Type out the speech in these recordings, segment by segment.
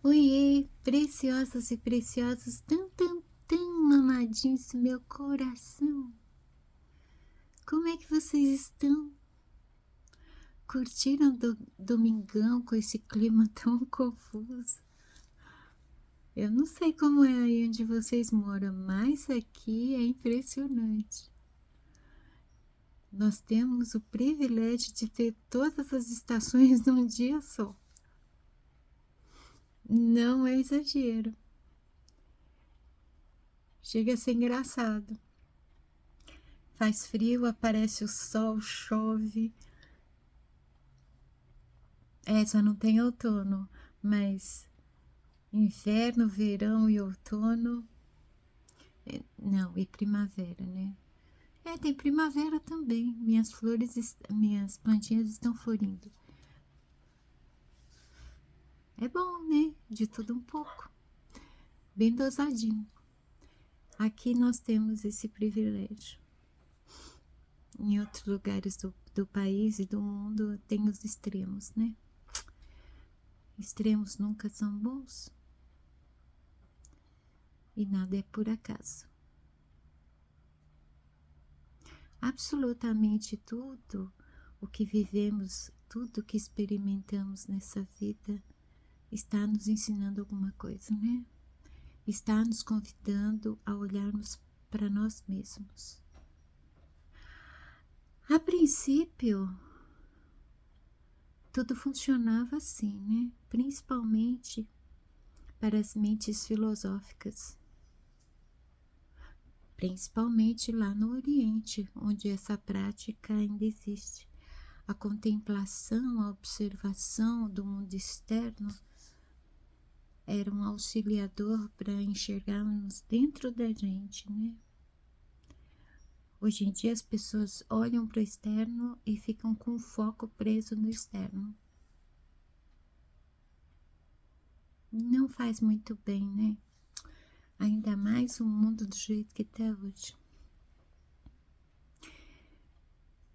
Oiê, preciosas e preciosos, tão amadinhos do meu coração. Como é que vocês estão? Curtiram do domingão com esse clima tão confuso? Eu não sei como é aí onde vocês moram, mas aqui é impressionante. Nós temos o privilégio de ter todas as estações num dia só. Não é exagero. Chega a ser engraçado. Faz frio, aparece o sol, chove. Só não tem outono, mas inverno, verão e outono. Não, e primavera, né? Tem primavera também. Minhas plantinhas estão florindo. É bom, né? De tudo um pouco. Bem dosadinho. Aqui nós temos esse privilégio. Em outros lugares do país e do mundo tem os extremos, né? Extremos nunca são bons. E nada é por acaso. Absolutamente tudo o que vivemos, tudo que experimentamos nessa vida está nos ensinando alguma coisa, né? Está nos convidando a olharmos para nós mesmos. A princípio, tudo funcionava assim, né? Principalmente para as mentes filosóficas. Principalmente lá no Oriente, onde essa prática ainda existe. A contemplação, a observação do mundo externo era um auxiliador para enxergarmos dentro da gente, né? Hoje em dia as pessoas olham para o externo e ficam com o foco preso no externo. Não faz muito bem, né? Ainda mais o mundo do jeito que está hoje.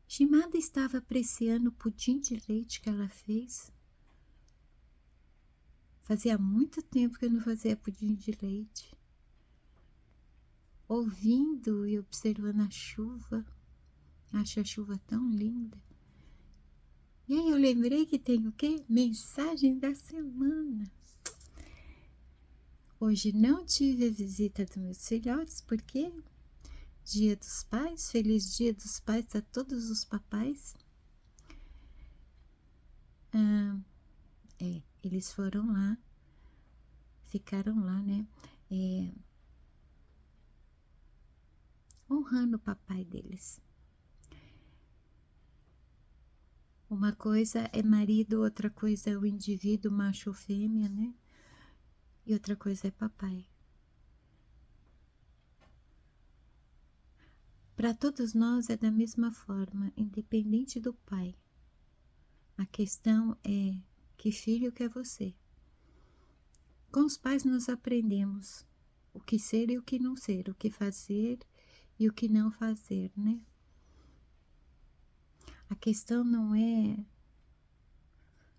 Shimada estava apreciando o pudim de leite que ela fez. Fazia muito tempo que eu não fazia pudim de leite. Ouvindo e observando a chuva. Acho a chuva tão linda. E aí eu lembrei que tem o quê? Mensagem da semana. Hoje não tive a visita dos meus filhotes, porque Dia dos Pais, feliz Dia dos Pais a todos os papais. Eles foram lá, ficaram lá, né? Honrando o papai deles. Uma coisa é marido, outra coisa é o indivíduo macho ou fêmea, né? E outra coisa é papai. Para todos nós é da mesma forma, independente do pai. A questão é que filho que é você. Com os pais nós aprendemos o que ser e o que não ser, o que fazer e o que não fazer, né? A questão não é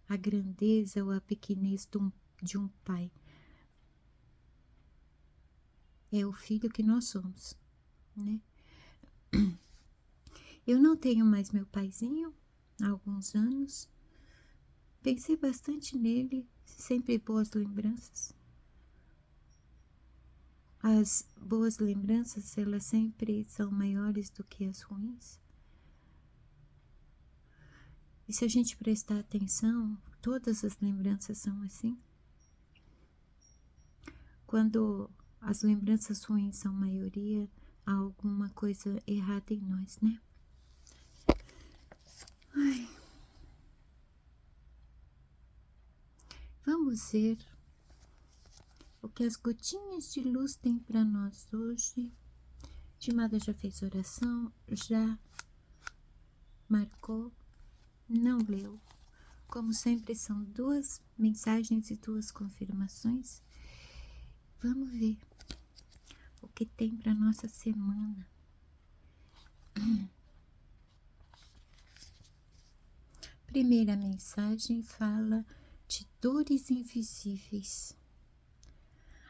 a grandeza ou a pequenez de um pai. É o filho que nós somos, né? Eu não tenho mais meu paizinho há alguns anos. Pensei bastante nele, sempre boas lembranças. As boas lembranças, elas sempre são maiores do que as ruins. E se a gente prestar atenção, todas as lembranças são assim. Quando as lembranças ruins são maioria, há alguma coisa errada em nós, né? Ai. Vamos ver o que as gotinhas de luz têm para nós hoje. Shimada já fez oração, já marcou, não leu. Como sempre, são 2 mensagens e 2 confirmações. Vamos ver o que tem para nossa semana. Primeira mensagem fala de dores invisíveis.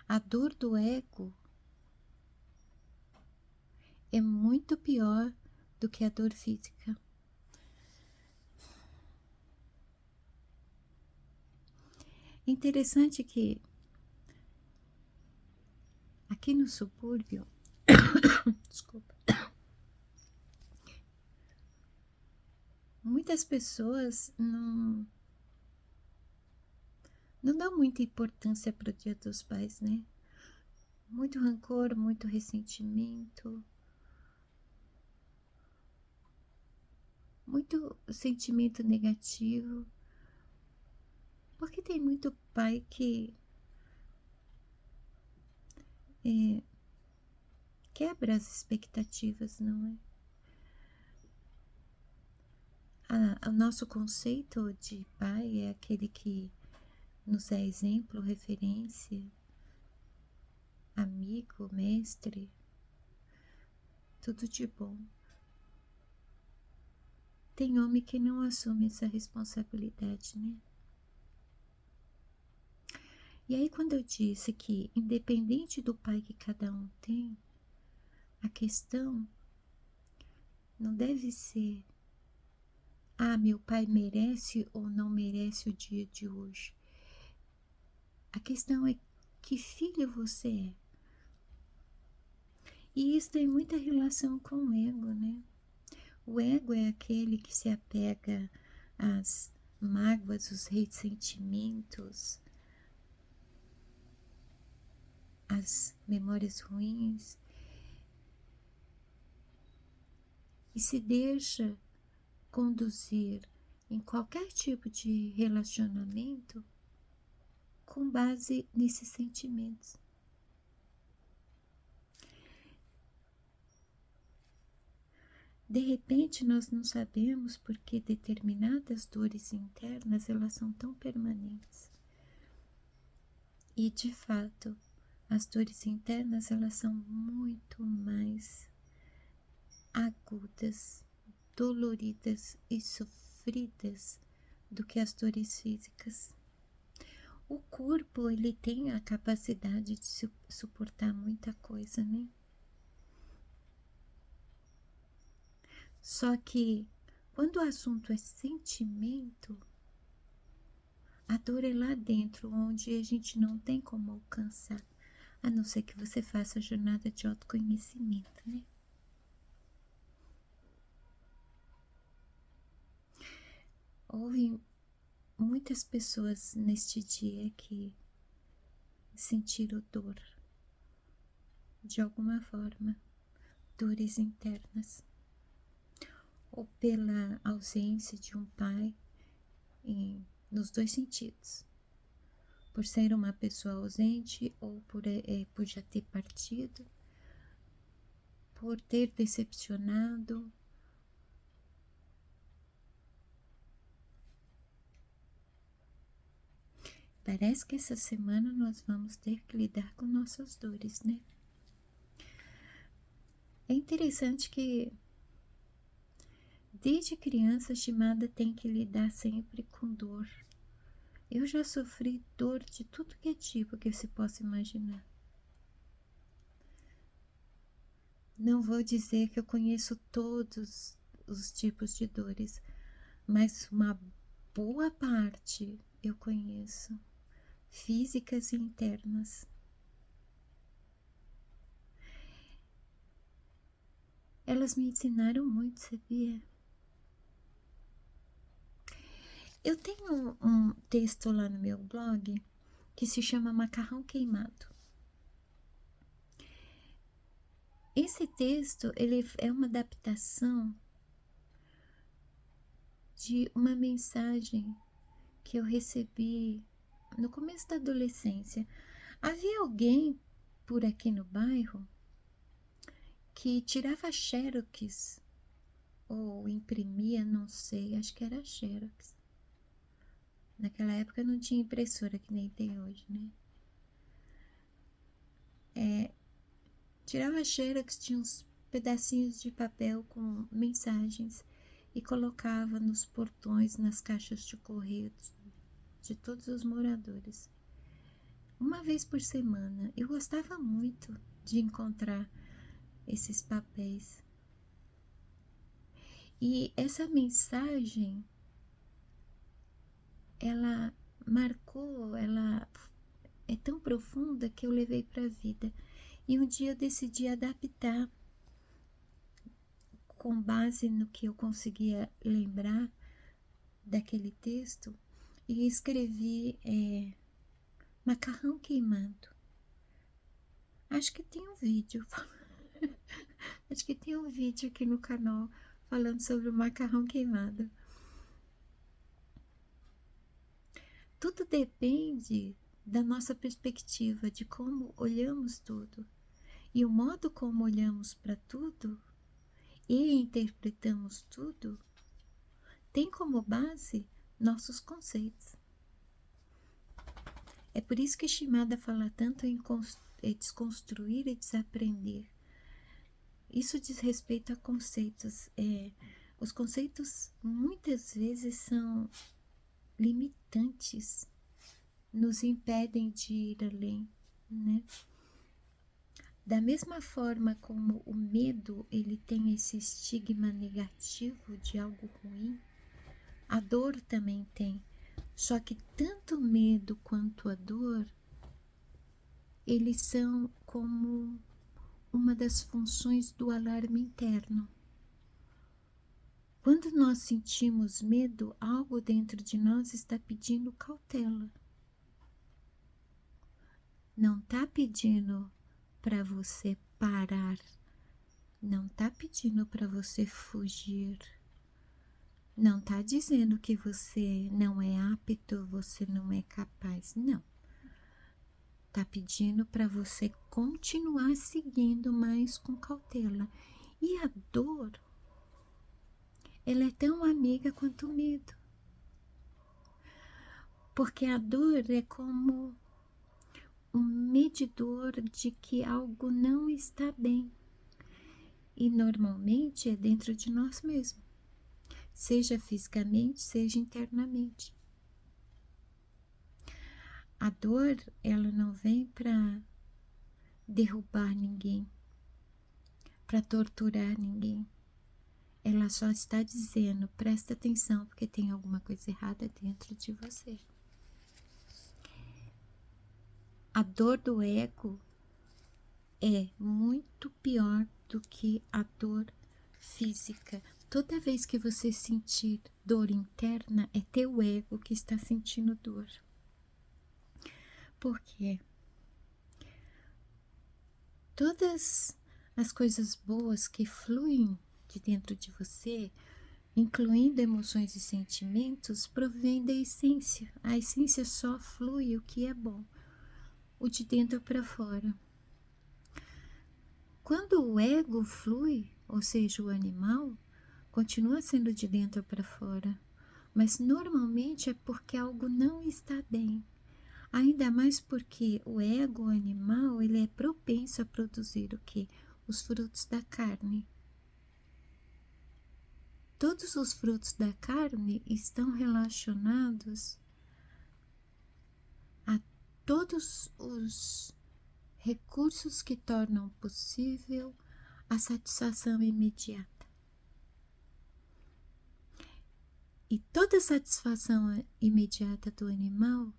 A dor do ego é muito pior do que a dor física. Interessante que aqui no subúrbio, desculpa, muitas pessoas não dão muita importância para o Dia dos Pais, né? Muito rancor, muito ressentimento, muito sentimento negativo, porque tem muito pai que quebra as expectativas, não é? O nosso conceito de pai é aquele que nos é exemplo, referência, amigo, mestre, tudo de bom. Tem homem que não assume essa responsabilidade, né? E aí, quando eu disse que, independente do pai que cada um tem, a questão não deve ser: ah, meu pai merece ou não merece o dia de hoje. A questão é: que filho você é? E isso tem muita relação com o ego, né? O ego é aquele que se apega às mágoas, os ressentimentos, às memórias ruins, e se deixa conduzir em qualquer tipo de relacionamento com base nesses sentimentos. De repente, nós não sabemos porque determinadas dores internas, elas são tão permanentes. E, de fato, as dores internas, elas são muito mais agudas, doloridas e sofridas do que as dores físicas. O corpo, ele tem a capacidade de suportar muita coisa, né? Só que, quando o assunto é sentimento, a dor é lá dentro, onde a gente não tem como alcançar, a não ser que você faça a jornada de autoconhecimento, né? Houve muitas pessoas neste dia que sentiram dor, de alguma forma, dores internas, ou pela ausência de um pai, nos dois sentidos, por ser uma pessoa ausente ou por já ter partido, por ter decepcionado. Parece que essa semana nós vamos ter que lidar com nossas dores, né? É interessante que desde criança a estimada tem que lidar sempre com dor. Eu já sofri dor de tudo que é tipo que se possa imaginar. Não vou dizer que eu conheço todos os tipos de dores, mas uma boa parte eu conheço, físicas e internas. Elas me ensinaram muito, sabia? Eu tenho um texto lá no meu blog que se chama Macarrão Queimado. Esse texto, ele é uma adaptação de uma mensagem que eu recebi no começo da adolescência. Havia alguém por aqui no bairro que tirava xerox ou imprimia, não sei, acho que era xerox. Naquela época não tinha impressora que nem tem hoje, né? Tirava xerox, tinha uns pedacinhos de papel com mensagens e colocava nos portões, nas caixas de correio de todos os moradores. Uma vez por semana. Eu gostava muito de encontrar esses papéis. E essa mensagem, ela marcou, ela é tão profunda que eu levei para a vida. E um dia eu decidi adaptar com base no que eu conseguia lembrar daquele texto e escrevi macarrão queimado. Acho que tem um vídeo. Acho que tem um vídeo aqui no canal falando sobre o macarrão queimado. Tudo depende da nossa perspectiva, de como olhamos tudo. E o modo como olhamos para tudo e interpretamos tudo tem como base nossos conceitos. É por isso que Shimada fala tanto em desconstruir e desaprender. Isso diz respeito a conceitos. Os conceitos muitas vezes são limitantes, nos impedem de ir além, né? Da mesma forma como o medo ele tem esse estigma negativo de algo ruim, a dor também tem. Só que tanto o medo quanto a dor, eles são como uma das funções do alarme interno. Quando nós sentimos medo, algo dentro de nós está pedindo cautela. Não está pedindo para você parar, não está pedindo para você fugir, não está dizendo que você não é apto, você não é capaz, não. Está pedindo para você continuar seguindo, mas com cautela. E a dor, ela é tão amiga quanto o medo. Porque a dor é como um medidor de que algo não está bem. E normalmente é dentro de nós mesmos, seja fisicamente, seja internamente. A dor, ela não vem para derrubar ninguém, para torturar ninguém. Ela só está dizendo, presta atenção, porque tem alguma coisa errada dentro de você. A dor do ego é muito pior do que a dor física. Toda vez que você sentir dor interna, é teu ego que está sentindo dor. Por quê? Todas as coisas boas que fluem de dentro de você, incluindo emoções e sentimentos, provém da essência. A essência só flui o que é bom, o de dentro para fora. Quando o ego flui, ou seja, o animal, continua sendo de dentro para fora, mas normalmente é porque algo não está bem. Ainda mais porque o ego animal, ele é propenso a produzir o quê? Os frutos da carne. Todos os frutos da carne estão relacionados a todos os recursos que tornam possível a satisfação imediata. E toda satisfação imediata do animal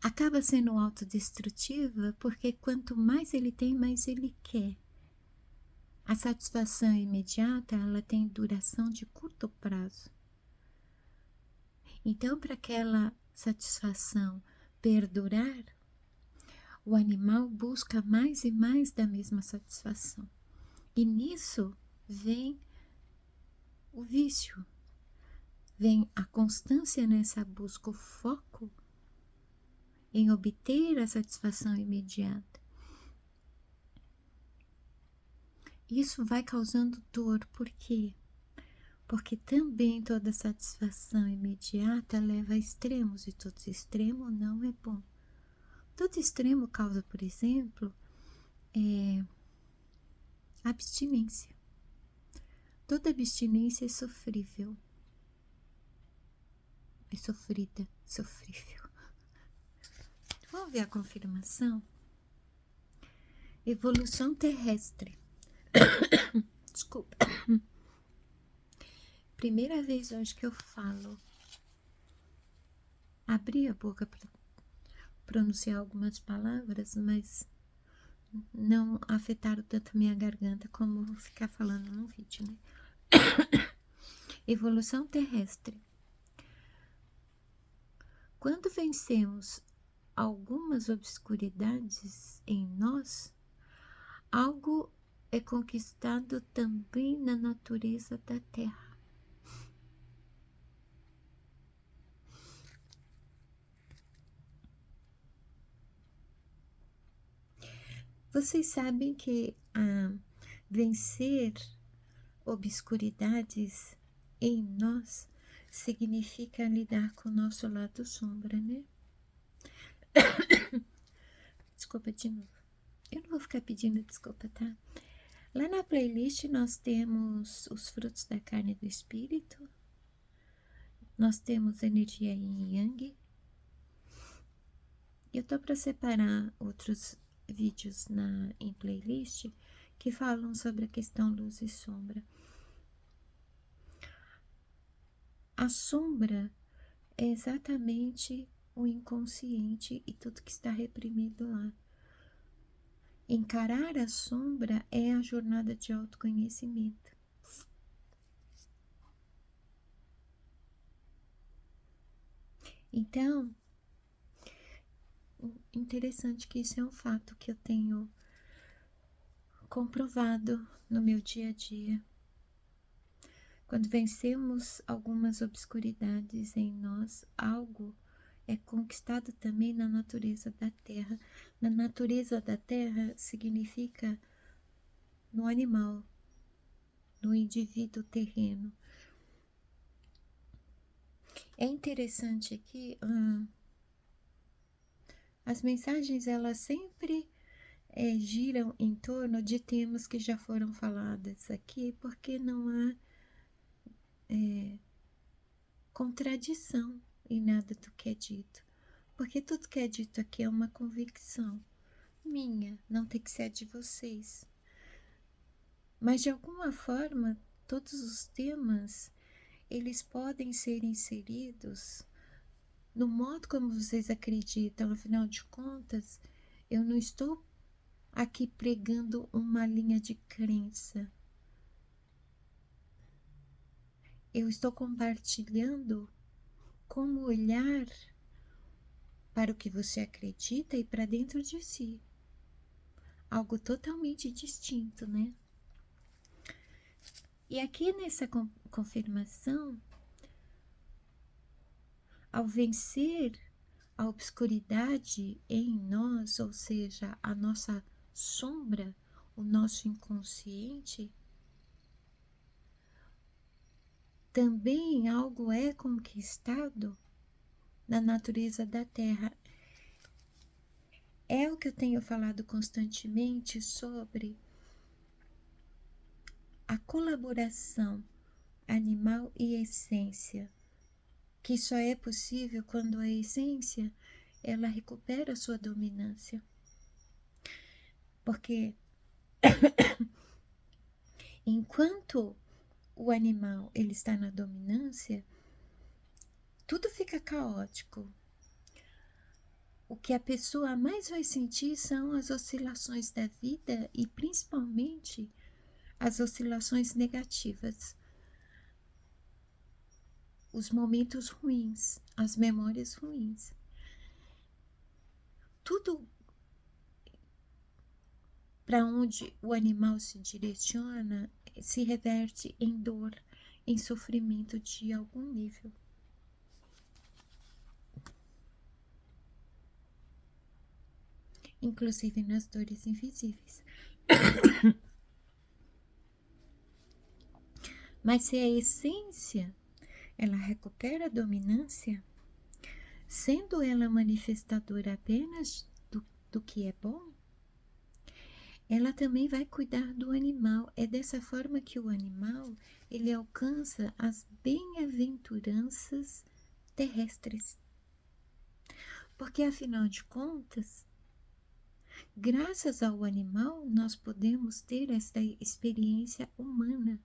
acaba sendo autodestrutiva, porque quanto mais ele tem, mais ele quer. A satisfação imediata, ela tem duração de curto prazo. Então, para aquela satisfação perdurar, o animal busca mais e mais da mesma satisfação. E nisso vem o vício, vem a constância nessa busca, o foco em obter a satisfação imediata. Isso vai causando dor, por quê? Porque também toda satisfação imediata leva a extremos, e todo extremo não é bom. Todo extremo causa, por exemplo, abstinência. Toda abstinência é sofrível. A é sofrida, sofrível. Vamos ver a confirmação? Evolução terrestre. Desculpa. Primeira vez hoje que eu falo. Abri a boca para pronunciar algumas palavras, mas não afetaram tanto minha garganta como ficar falando no vídeo, né? Evolução terrestre. Quando vencemos algumas obscuridades em nós, algo é conquistado também na natureza da Terra. Vocês sabem que vencer obscuridades em nós significa lidar com o nosso lado sombra, né? Desculpa de novo. Eu não vou ficar pedindo desculpa, tá? Lá na playlist nós temos os frutos da carne e do espírito. Nós temos energia yin e yang. Eu tô para separar outros vídeos em playlist que falam sobre a questão luz e sombra. A sombra é exatamente o inconsciente e tudo que está reprimido lá. Encarar a sombra é a jornada de autoconhecimento. Então, interessante que isso é um fato que eu tenho comprovado no meu dia a dia. Quando vencemos algumas obscuridades em nós, algo é conquistado também na natureza da Terra. Na natureza da Terra significa no animal, no indivíduo terreno. É interessante aqui, as mensagens elas sempre giram em torno de temas que já foram falados aqui, porque não há contradição em nada do que é dito. Porque tudo que é dito aqui é uma convicção minha, não tem que ser a de vocês. Mas de alguma forma, todos os temas, eles podem ser inseridos no modo como vocês acreditam. Afinal de contas, eu não estou aqui pregando uma linha de crença. Eu estou compartilhando como olhar para o que você acredita e para dentro de si. Algo totalmente distinto, né? E aqui nessa confirmação, ao vencer a obscuridade em nós, ou seja, a nossa sombra, o nosso inconsciente, também algo é conquistado na natureza da Terra. É o que eu tenho falado constantemente sobre a colaboração animal e essência, que só é possível quando a essência ela recupera a sua dominância. Porque enquanto o animal ele está na dominância, tudo fica caótico. O que a pessoa mais vai sentir são as oscilações da vida e principalmente as oscilações negativas. Os momentos ruins, as memórias ruins. Tudo para onde o animal se direciona se reverte em dor, em sofrimento de algum nível. Inclusive nas dores invisíveis. Mas se a essência ela recupera a dominância, sendo ela manifestadora apenas do que é bom, ela também vai cuidar do animal. É dessa forma que o animal ele alcança as bem-aventuranças terrestres. Porque, afinal de contas, graças ao animal, nós podemos ter esta experiência humana.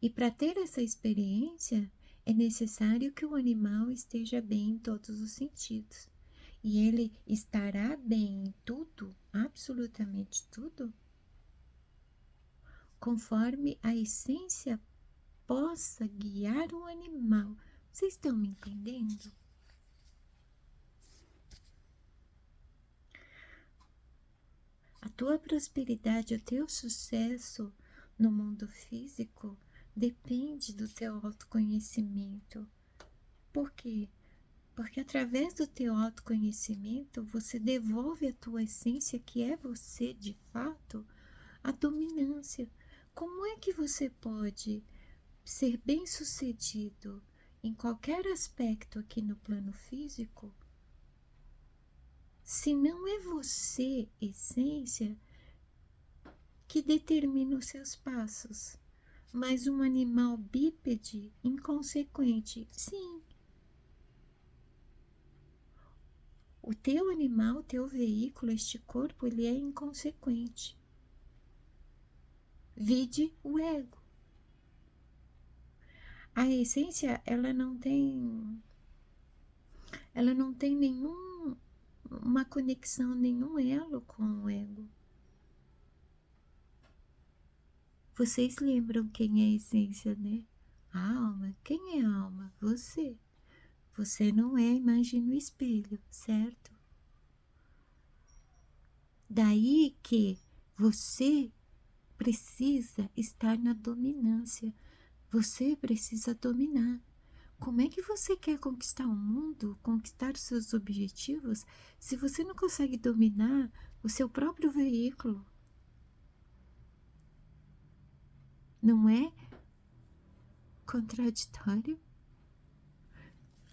E para ter essa experiência, é necessário que o animal esteja bem em todos os sentidos. E ele estará bem em tudo, absolutamente tudo, conforme a essência possa guiar o animal. Vocês estão me entendendo? A tua prosperidade, o teu sucesso no mundo físico depende do teu autoconhecimento. Por quê? Porque através do teu autoconhecimento, você devolve a tua essência, que é você de fato, a dominância. Como é que você pode ser bem-sucedido em qualquer aspecto aqui no plano físico, se não é você, essência, que determina os seus passos, mas um animal bípede inconsequente? Sim. O teu animal, o teu veículo, este corpo, ele é inconsequente. Vide o ego. A essência, ela não tem uma conexão, nenhum elo com o ego. Vocês lembram quem é a essência, né? A alma. Quem é a alma? Você. Você não é a imagem no espelho, certo? Daí que você precisa estar na dominância. Você precisa dominar. Como é que você quer conquistar o mundo, conquistar os seus objetivos, se você não consegue dominar o seu próprio veículo? Não é contraditório?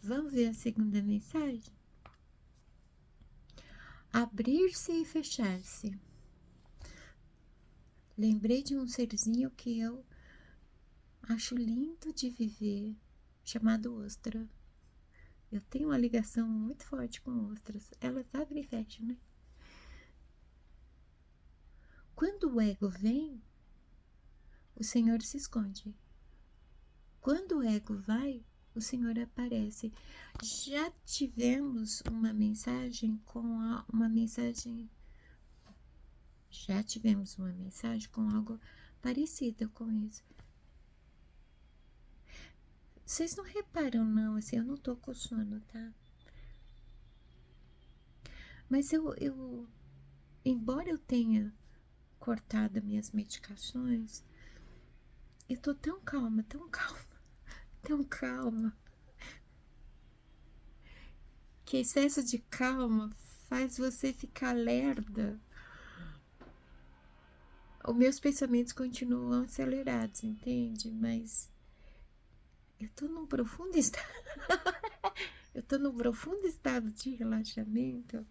Vamos ver a segunda mensagem? Abrir-se e fechar-se. Lembrei de um serzinho que eu acho lindo de viver, chamado ostra. Eu tenho uma ligação muito forte com ostras. Elas abrem e fecham, né? Quando o ego vem, o Senhor se esconde. Quando o ego vai, o Senhor aparece. Já tivemos uma mensagem com algo parecido com isso. Vocês não reparam não, assim, eu não tô com sono, tá? Mas embora eu tenha cortado minhas medicações, eu tô tão calma, tão calma, tão calma, que excesso de calma faz você ficar lerda. Os meus pensamentos continuam acelerados, entende? Mas eu tô num profundo estado. Eu tô num profundo estado de relaxamento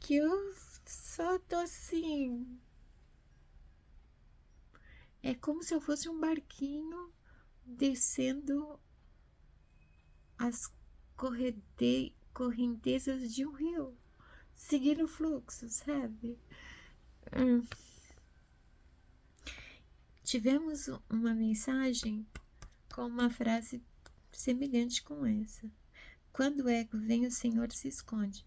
que eu só tô assim. É como se eu fosse um barquinho descendo as correntezas de um rio, seguindo o fluxo, sabe? Tivemos uma mensagem com uma frase semelhante com essa. Quando o ego vem, o Senhor se esconde.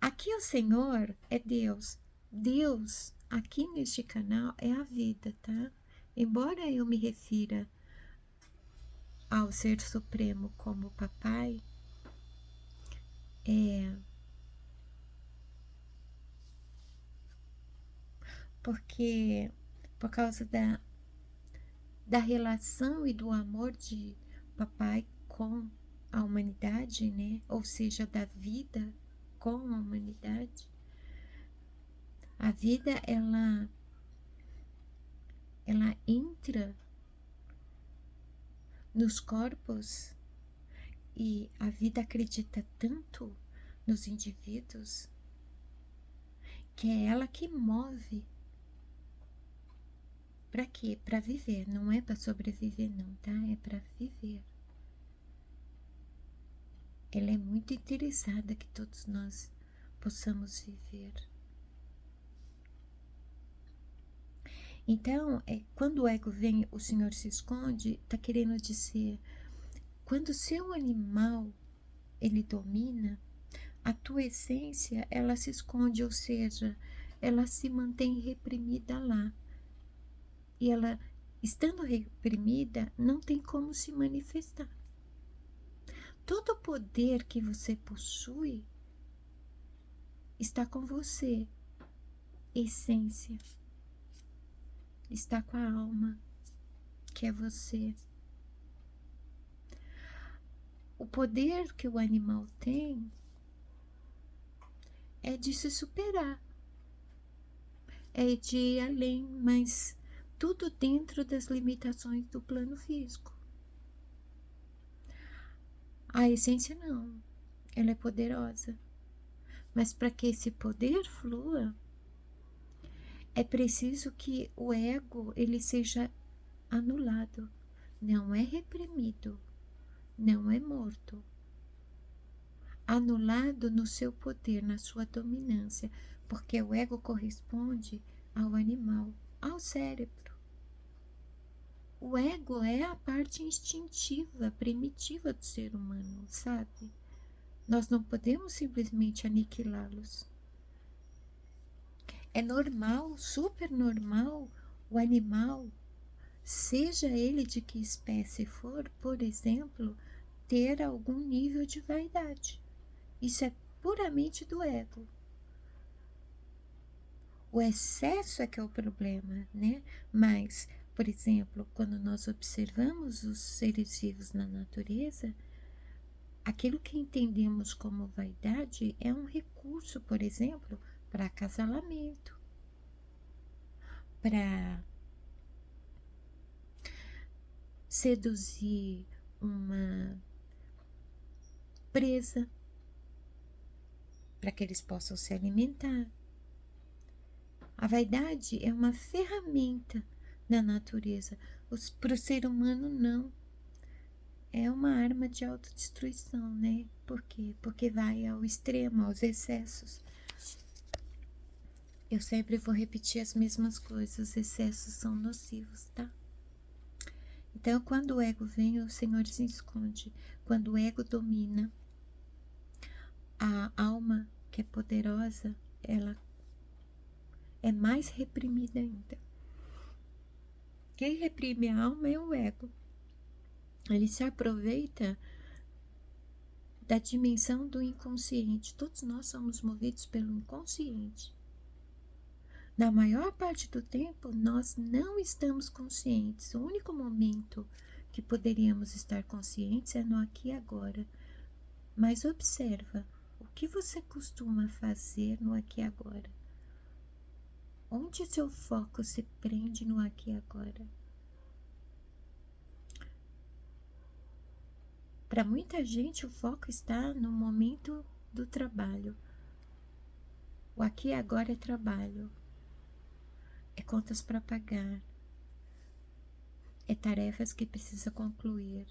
Aqui o Senhor é Deus. Deus, aqui neste canal, é a vida, tá? Embora eu me refira ao Ser Supremo como papai, porque por causa da relação e do amor de papai com a humanidade, né? Ou seja, da vida com a humanidade. A vida, ela entra nos corpos e a vida acredita tanto nos indivíduos que é ela que move Para quê? Para viver, não é para sobreviver não, tá? É para viver. Ela é muito interessada que todos nós possamos viver. Então, quando o ego vem, o Senhor se esconde, está querendo dizer, quando o seu animal, ele domina, a tua essência, ela se esconde, ou seja, ela se mantém reprimida lá. E ela, estando reprimida, não tem como se manifestar. Todo o poder que você possui está com você, essência. Está com a alma, que é você. O poder que o animal tem é de se superar, é de ir além, mas tudo dentro das limitações do plano físico. A essência não, ela é poderosa, mas para que esse poder flua, é preciso que o ego ele seja anulado, não é reprimido, não é morto. Anulado no seu poder, na sua dominância, porque o ego corresponde ao animal, ao cérebro. O ego é a parte instintiva, primitiva do ser humano, sabe? Nós não podemos simplesmente aniquilá-los. É normal, super normal, o animal, seja ele de que espécie for, por exemplo, ter algum nível de vaidade. Isso é puramente do ego. O excesso é que é o problema, né? Mas, por exemplo, quando nós observamos os seres vivos na natureza, aquilo que entendemos como vaidade é um recurso, por exemplo, para acasalamento, para seduzir uma presa, para que eles possam se alimentar. A vaidade é uma ferramenta na natureza. Para o ser humano, não. É uma arma de autodestruição, né? Por quê? Porque vai ao extremo, aos excessos. Eu sempre vou repetir as mesmas coisas. Os excessos são nocivos, tá? Então, quando o ego vem, o Senhor se esconde. Quando o ego domina, a alma, que é poderosa, ela é mais reprimida ainda. Quem reprime a alma é o ego. Ele se aproveita da dimensão do inconsciente. Todos nós somos movidos pelo inconsciente. Na maior parte do tempo, nós não estamos conscientes. O único momento que poderíamos estar conscientes é no aqui e agora. Mas observa, o que você costuma fazer no aqui e agora? Onde seu foco se prende no aqui e agora? Para muita gente, o foco está no momento do trabalho. O aqui e agora é trabalho. É contas para pagar. É tarefas que precisa concluir.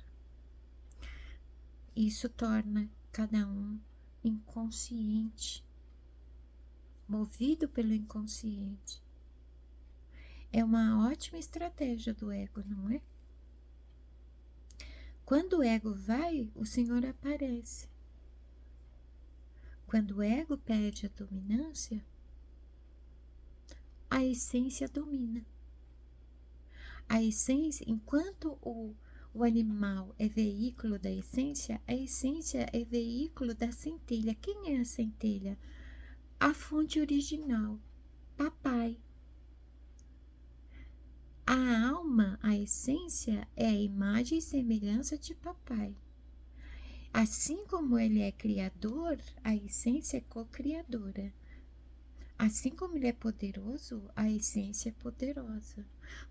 Isso torna cada um inconsciente, movido pelo inconsciente. É uma ótima estratégia do ego, não é? Quando o ego vai, o Senhor aparece. Quando o ego perde a dominância, a essência domina. A essência, enquanto o animal é veículo da essência, a essência é veículo da centelha. Quem é a centelha? A fonte original, papai. A alma, a essência, é a imagem e semelhança de papai. Assim como ele é criador, a essência é co-criadora. Assim como ele é poderoso, a essência é poderosa.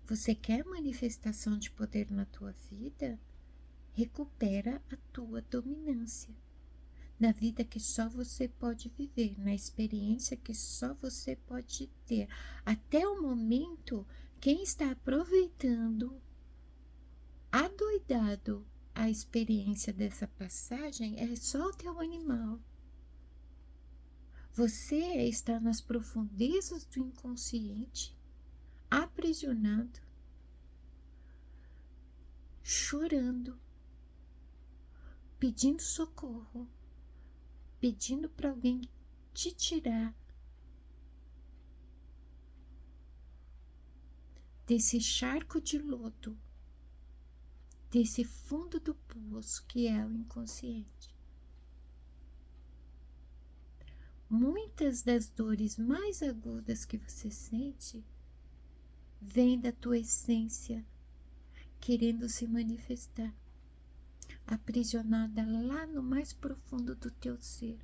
Você quer manifestação de poder na tua vida? Recupera a tua dominância. Na vida que só você pode viver, na experiência que só você pode ter. Até o momento Quem está aproveitando, adoidado, a experiência dessa passagem é só o teu animal. Você está nas profundezas do inconsciente, aprisionado, chorando, pedindo socorro, pedindo para alguém te tirar desse charco de lodo, desse fundo do poço que é o inconsciente. Muitas das dores mais agudas que você sente vêm da tua essência querendo se manifestar, aprisionada lá no mais profundo do teu ser.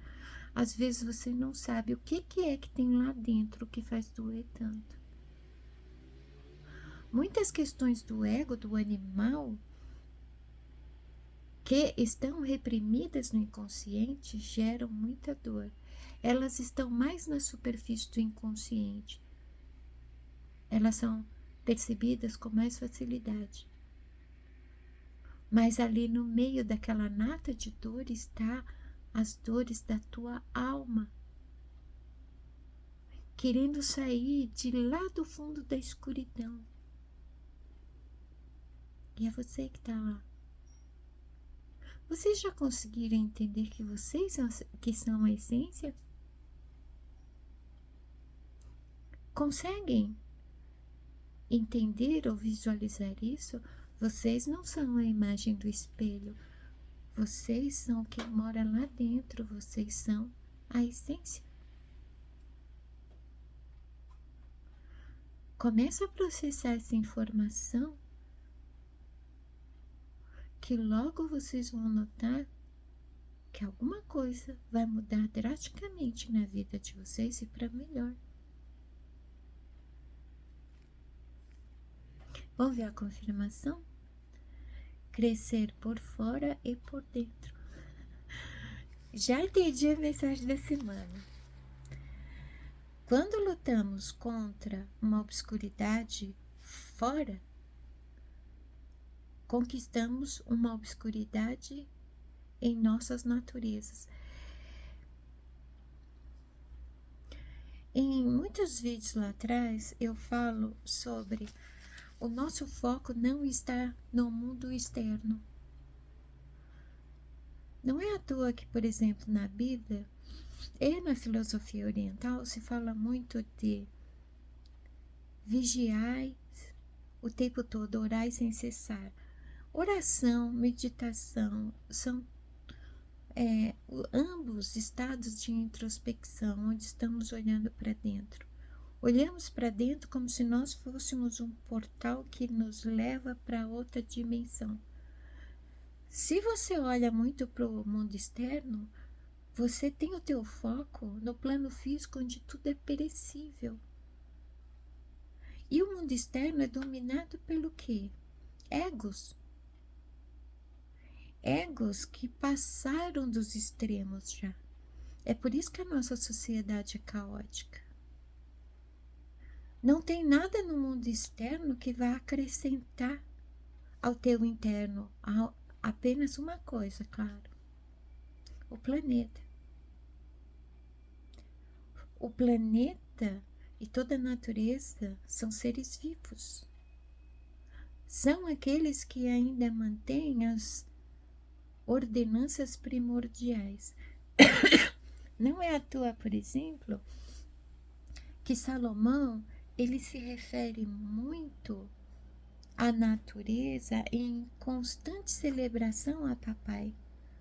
Às vezes você não sabe o que é que tem lá dentro que faz doer tanto. Muitas questões do ego, do animal, que estão reprimidas no inconsciente, geram muita dor. Elas estão mais na superfície do inconsciente. Elas são percebidas com mais facilidade. Mas ali no meio daquela nata de dor está as dores da tua alma, querendo sair de lá do fundo da escuridão. E é você que está lá. Vocês já conseguiram entender que vocês que são a essência? Conseguem entender ou visualizar isso? Vocês não são a imagem do espelho. Vocês são quem mora lá dentro. Vocês são a essência. Começa a processar essa informação, que logo vocês vão notar que alguma coisa vai mudar drasticamente na vida de vocês e para melhor. Vamos ver a confirmação? Crescer por fora e por dentro. Já entendi a mensagem da semana. Quando lutamos contra uma obscuridade fora, conquistamos uma obscuridade em nossas naturezas. Em muitos vídeos lá atrás eu falo sobre o nosso foco não está no mundo externo. Não é à toa que, por exemplo, na Bíblia e na filosofia oriental se fala muito de vigiai o tempo todo, orai sem cessar. Oração, meditação são ambos estados de introspecção, onde estamos olhando para dentro. Olhamos para dentro como se nós fôssemos um portal que nos leva para outra dimensão. Se você olha muito para o mundo externo, você tem o teu foco no plano físico, onde tudo é perecível. E o mundo externo é dominado pelo quê? Egos. Egos que passaram dos extremos já. É por isso que a nossa sociedade é caótica. Não tem nada no mundo externo que vá acrescentar ao teu interno. Apenas uma coisa, claro: o planeta. O planeta e toda a natureza são seres vivos. São aqueles que ainda mantêm as ordenanças primordiais. Não é à toa, por exemplo, que Salomão ele se refere muito à natureza em constante celebração a papai,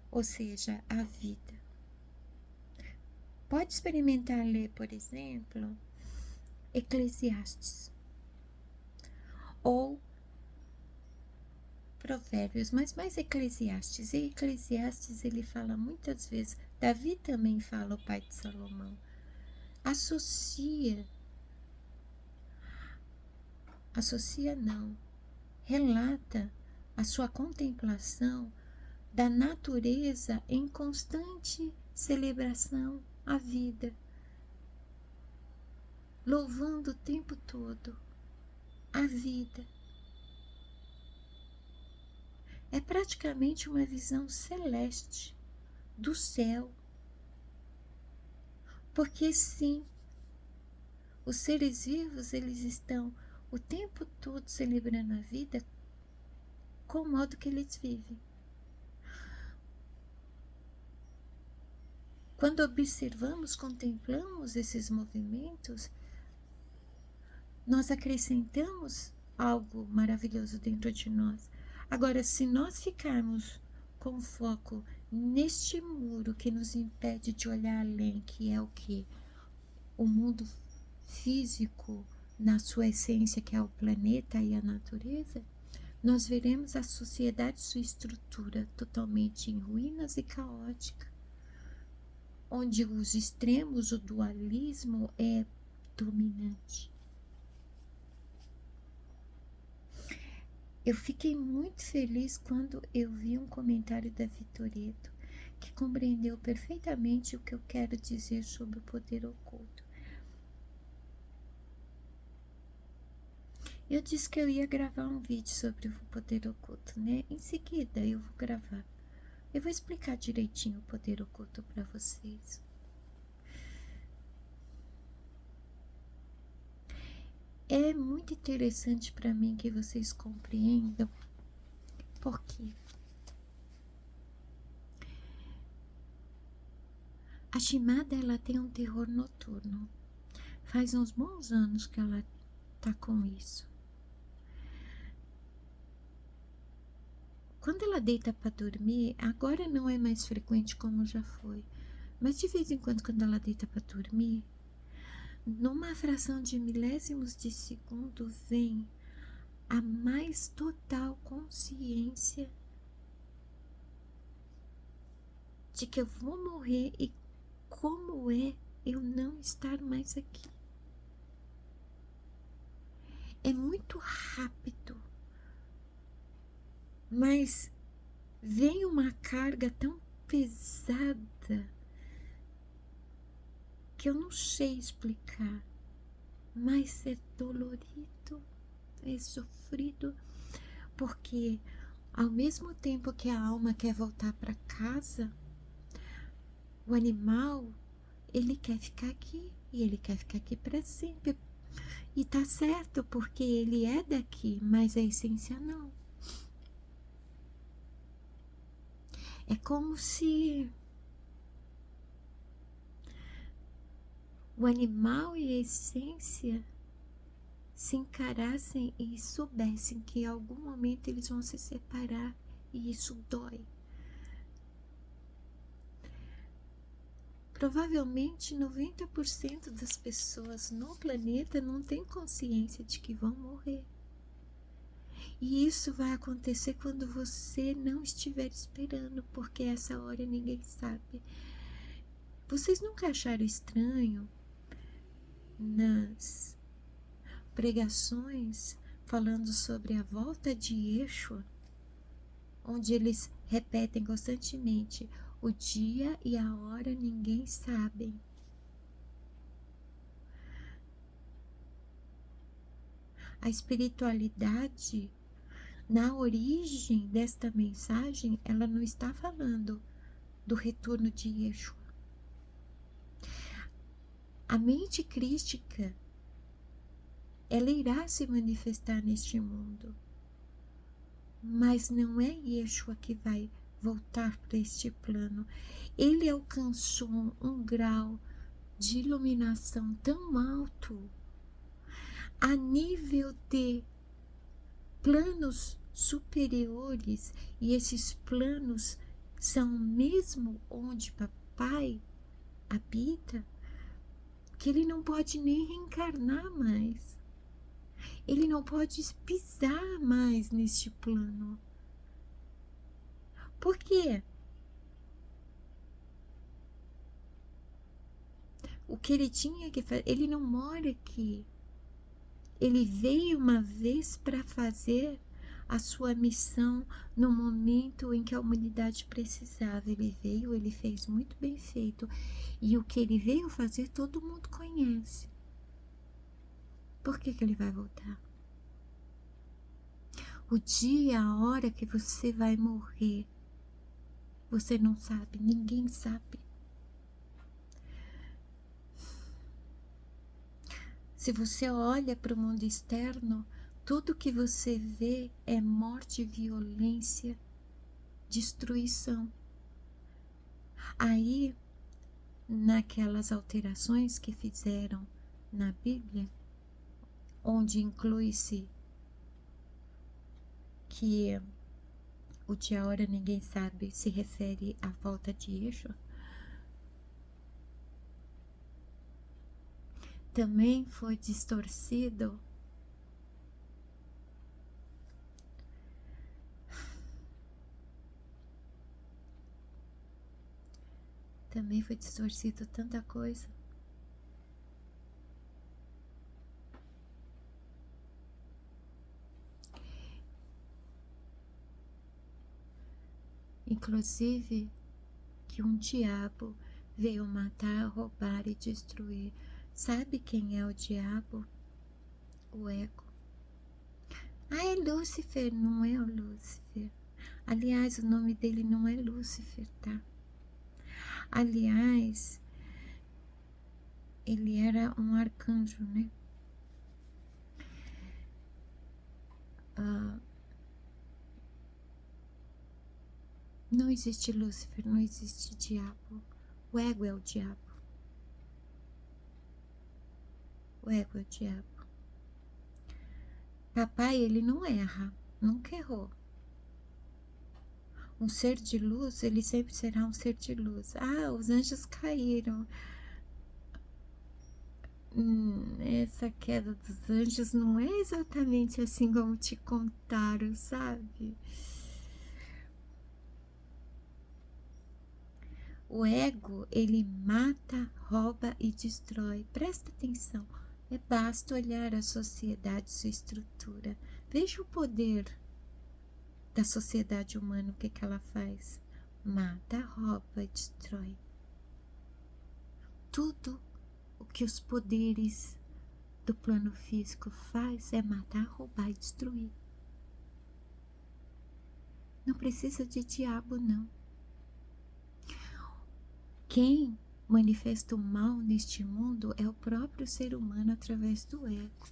ou seja, a vida. Pode experimentar ler, por exemplo, Eclesiastes ou Provérbios, mas mais Eclesiastes. E Eclesiastes ele fala muitas vezes, Davi também fala, o pai de Salomão, relata a sua contemplação da natureza em constante celebração à vida, louvando o tempo todo. a vida. É praticamente uma visão celeste do céu. Porque sim, os seres vivos, eles estão o tempo todo celebrando a vida com o modo que eles vivem. Quando observamos, contemplamos esses movimentos, nós acrescentamos algo maravilhoso dentro de nós. Agora, se nós ficarmos com foco neste muro que nos impede de olhar além, que é o que? O mundo físico, na sua essência, que é o planeta e a natureza, nós veremos a sociedade, sua estrutura totalmente em ruínas e caótica, onde os extremos, o dualismo é dominante. Eu fiquei muito feliz quando eu vi um comentário da Vitoreto que compreendeu perfeitamente o que eu quero dizer sobre o poder oculto. Eu disse que eu ia gravar um vídeo sobre o poder oculto, né? Em seguida eu vou gravar. Eu vou explicar direitinho o poder oculto para vocês. É muito interessante para mim que vocês compreendam por quê. A Shimada, ela tem um terror noturno. Faz uns bons anos que ela tá com isso. Quando ela deita para dormir, agora não é mais frequente como já foi, mas de vez em quando ela deita para dormir, numa fração de milésimos de segundo vem a mais total consciência de que eu vou morrer e como é eu não estar mais aqui. É muito rápido, mas vem uma carga tão pesada que eu não sei explicar, mas é dolorido, é sofrido, porque ao mesmo tempo que a alma quer voltar para casa, o animal, ele quer ficar aqui, e ele quer ficar aqui para sempre. E tá certo, porque ele é daqui, mas a essência não. É como se o animal e a essência se encarassem e soubessem que em algum momento eles vão se separar, e isso dói. Provavelmente 90% das pessoas no planeta não tem consciência de que vão morrer. E isso vai acontecer quando você não estiver esperando, porque essa hora ninguém sabe. Vocês nunca acharam estranho nas pregações falando sobre a volta de Yeshua, onde eles repetem constantemente: o dia e a hora ninguém sabe. A espiritualidade, na origem desta mensagem, ela não está falando do retorno de Yeshua. A mente crística, ela irá se manifestar neste mundo, mas não é Yeshua que vai voltar para este plano. Ele alcançou um grau de iluminação tão alto, a nível de planos superiores, e esses planos são mesmo onde papai habita, que ele não pode nem reencarnar mais. Ele não pode pisar mais neste plano. Por quê? O que ele tinha que fazer, ele não mora aqui. Ele veio uma vez para fazer a sua missão no momento em que a humanidade precisava. Ele veio, ele fez muito bem feito. E o que ele veio fazer, todo mundo conhece. Por que ele vai voltar? O dia, a hora que você vai morrer, você não sabe, ninguém sabe. Se você olha para o mundo externo, tudo que você vê é morte, violência, destruição. Aí, naquelas alterações que fizeram na Bíblia, onde inclui-se que o dia, a hora, ninguém sabe, se refere à falta de eixo, também foi distorcido tanta coisa. Inclusive que um diabo veio matar, roubar e destruir. Sabe quem é o diabo? O ego. Ah, é Lúcifer, não é o Lúcifer. Aliás, o nome dele não é Lúcifer, tá? Aliás, ele era um arcanjo, né? Não existe Lúcifer, não existe diabo. O ego é o diabo. O ego é o diabo. Papai, ele não erra, nunca errou. Um ser de luz, ele sempre será um ser de luz. Ah, os anjos caíram. Essa queda dos anjos não é exatamente assim como te contaram, sabe? O ego, ele mata, rouba e destrói. Presta atenção. Basta olhar a sociedade, sua estrutura. Veja o poder da sociedade humana, o que ela faz. Mata, rouba e destrói. Tudo o que os poderes do plano físico faz é matar, roubar e destruir. Não precisa de diabo, não. Quem manifesta o mal neste mundo é o próprio ser humano através do ego.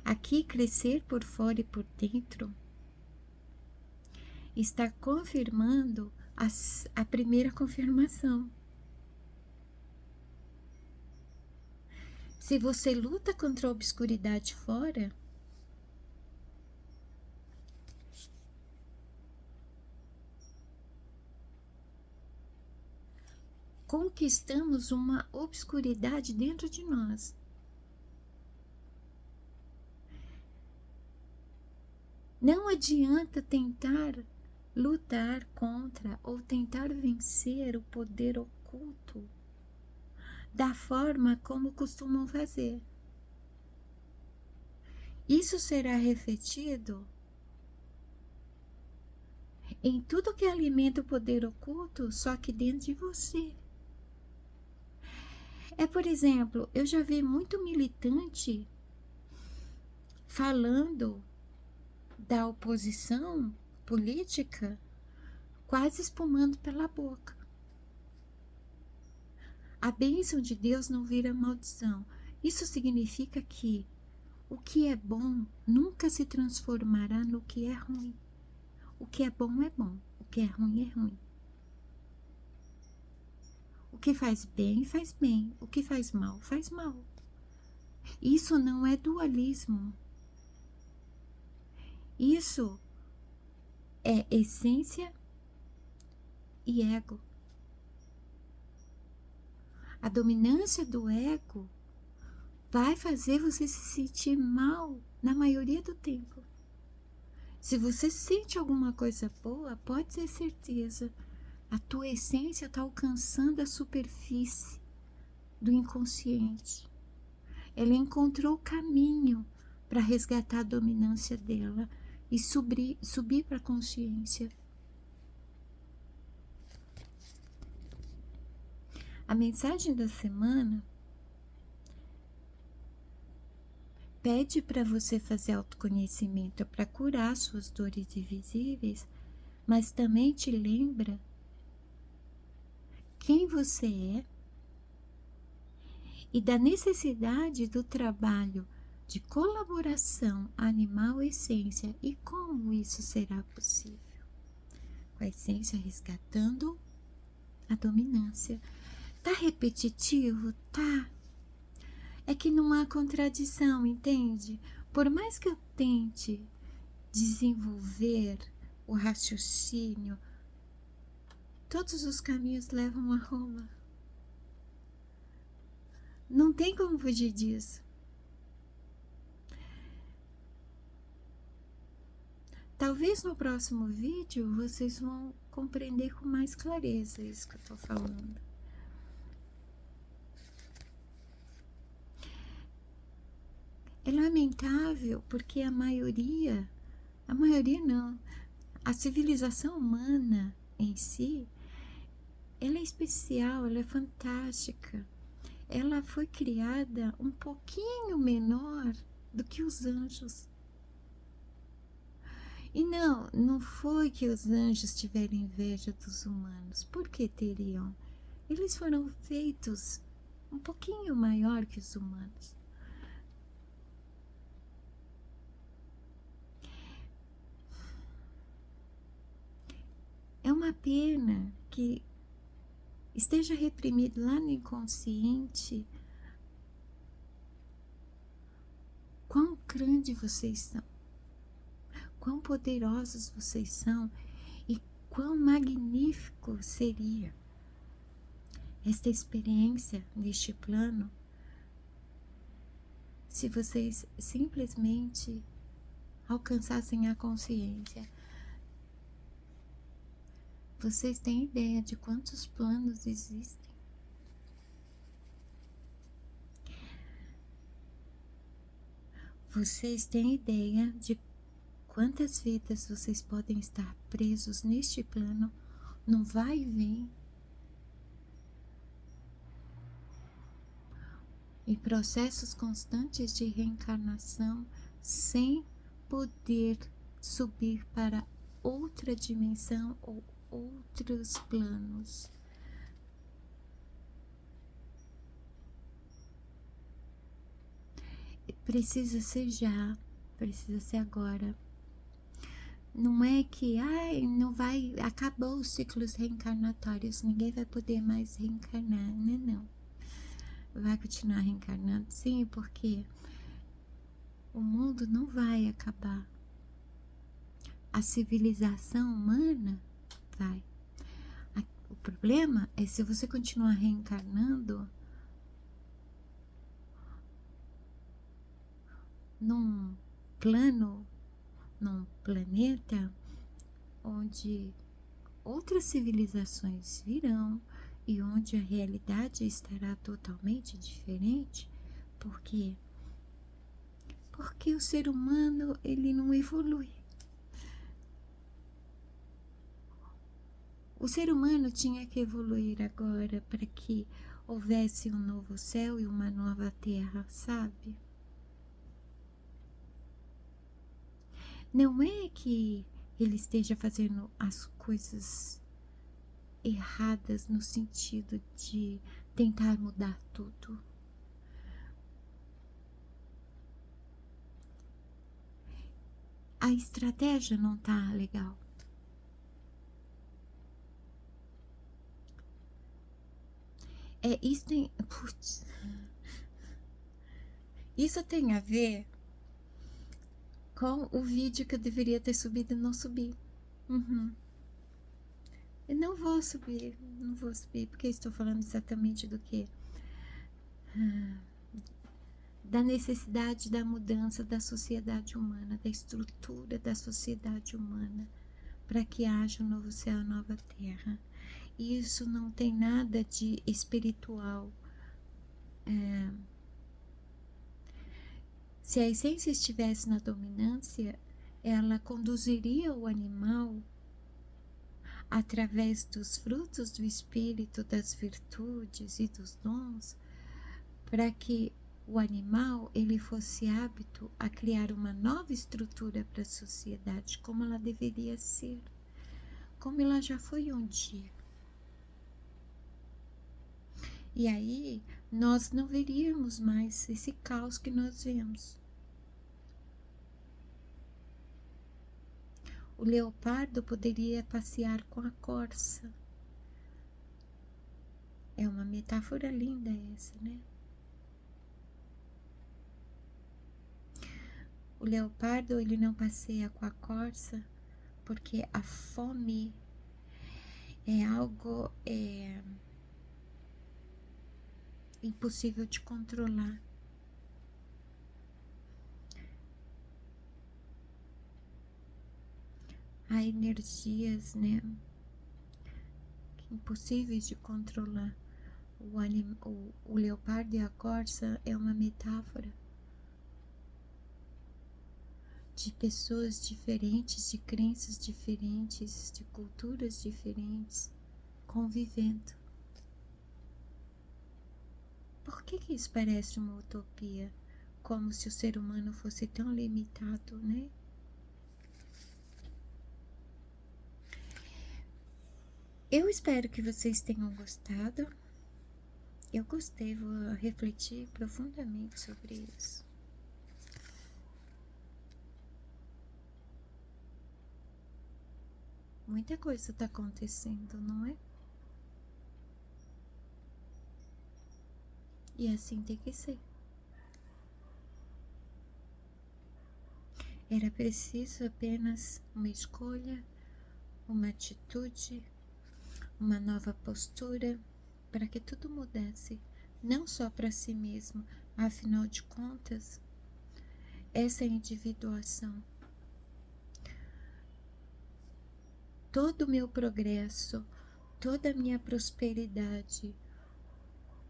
Aqui, crescer por fora e por dentro está confirmando a primeira confirmação. Se você luta contra a obscuridade fora, conquistamos uma obscuridade dentro de nós. Não adianta tentar lutar contra ou tentar vencer o poder oculto da forma como costumam fazer. Isso será refletido em tudo que alimenta o poder oculto, só que dentro de você. Por exemplo, eu já vi muito militante falando da oposição política quase espumando pela boca. A bênção de Deus não vira maldição. Isso significa que o que é bom nunca se transformará no que é ruim. O que é bom, o que é ruim. O que faz bem, o que faz mal. Isso não é dualismo. Isso é essência e ego. A dominância do ego vai fazer você se sentir mal na maioria do tempo. Se você sente alguma coisa boa, pode ter certeza, a tua essência está alcançando a superfície do inconsciente. Ela encontrou o caminho para resgatar a dominância dela e subir para a consciência. A mensagem da semana pede para você fazer autoconhecimento para curar suas dores invisíveis, mas também te lembra quem você é e da necessidade do trabalho de colaboração animal-essência e como isso será possível. Com a essência resgatando a dominância. Tá repetitivo? Tá. É que não há contradição, entende? Por mais que eu tente desenvolver o raciocínio, todos os caminhos levam a Roma. Não tem como fugir disso. Talvez no próximo vídeo vocês vão compreender com mais clareza isso que eu tô falando. É lamentável porque a maioria não, a civilização humana em si, ela é especial, ela é fantástica. Ela foi criada um pouquinho menor do que os anjos. E não foi que os anjos tiveram inveja dos humanos. Por que teriam? Eles foram feitos um pouquinho maior que os humanos. É uma pena que esteja reprimido lá no inconsciente quão grande vocês são, quão poderosos vocês são e quão magnífico seria esta experiência neste plano se vocês simplesmente alcançassem a consciência. Vocês têm ideia de quantos planos existem? Vocês têm ideia de quantas vidas vocês podem estar presos neste plano, num vai e vem, em processos constantes de reencarnação, sem poder subir para outra dimensão ou outros planos? Precisa ser já, precisa ser agora. Não é que não vai, acabou os ciclos reencarnatórios, ninguém vai poder mais reencarnar, não. Vai continuar reencarnando, sim, porque o mundo não vai acabar. A civilização humana vai. O problema é se você continuar reencarnando num plano, num planeta onde outras civilizações virão e onde a realidade estará totalmente diferente. Por quê? Porque o ser humano, ele não evolui. O ser humano tinha que evoluir agora para que houvesse um novo céu e uma nova terra, sabe? Não é que ele esteja fazendo as coisas erradas no sentido de tentar mudar tudo. A estratégia não tá legal. Isso tem a ver com o vídeo que eu deveria ter subido e não subi. Eu não vou subir, porque estou falando exatamente do que? Da necessidade da mudança da sociedade humana, da estrutura da sociedade humana, para que haja um novo céu e nova terra. E isso não tem nada de espiritual. Se a essência estivesse na dominância, ela conduziria o animal através dos frutos do espírito, das virtudes e dos dons, para que o animal ele fosse apto a criar uma nova estrutura para a sociedade, como ela deveria ser, como ela já foi um dia. E aí nós não veríamos mais esse caos que nós vemos. O leopardo poderia passear com a corça. É uma metáfora linda essa, né? O leopardo ele não passeia com a corça porque a fome é algo impossível de controlar. Há energias, né, impossíveis de controlar. O leopardo e a corça é uma metáfora de pessoas diferentes, de crenças diferentes, de culturas diferentes, convivendo. Por que isso parece uma utopia? Como se o ser humano fosse tão limitado, né? Eu espero que vocês tenham gostado. Eu gostei, vou refletir profundamente sobre isso. Muita coisa está acontecendo, não é? E assim tem que ser. Era preciso apenas uma escolha, uma atitude, uma nova postura para que tudo mudasse, não só para si mesmo, afinal de contas, essa individuação. Todo o meu progresso, toda a minha prosperidade,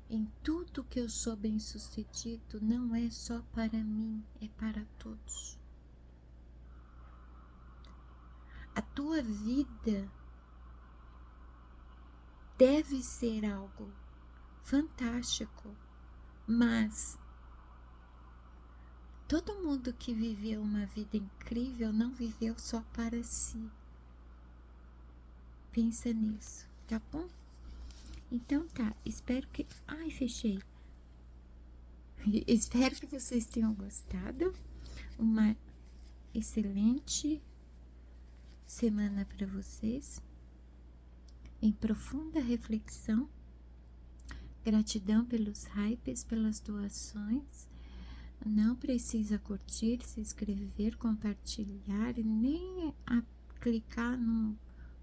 em tudo que eu sou bem-sucedido, não é só para mim, é para todos. A tua vida deve ser algo fantástico, mas todo mundo que viveu uma vida incrível não viveu só para si. Pensa nisso, tá bom? Então tá, espero que... Ai, fechei. Espero que vocês tenham gostado. Uma excelente semana para vocês. Em profunda reflexão. Gratidão pelos hypes, pelas doações. Não precisa curtir, se inscrever, compartilhar, nem clicar no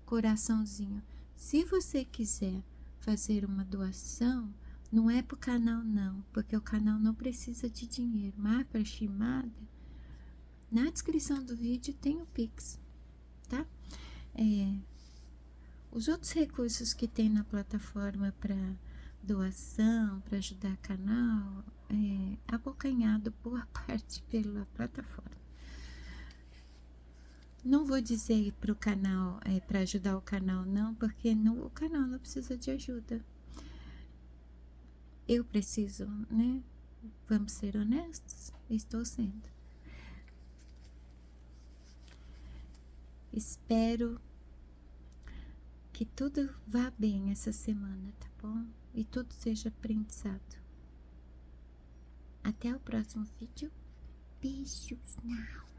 coraçãozinho. Se você quiser fazer uma doação, não é para o canal não, porque o canal não precisa de dinheiro, mas para chamada, na descrição do vídeo tem o Pix, tá? Os outros recursos que tem na plataforma para doação, para ajudar o canal, abocanhado boa parte pela plataforma. Não vou dizer para o canal, para ajudar o canal não, porque o canal não precisa de ajuda. Eu preciso, né? Vamos ser honestos? Estou sendo. Espero que tudo vá bem essa semana, tá bom? E tudo seja aprendizado. Até o próximo vídeo. Beijos. Não.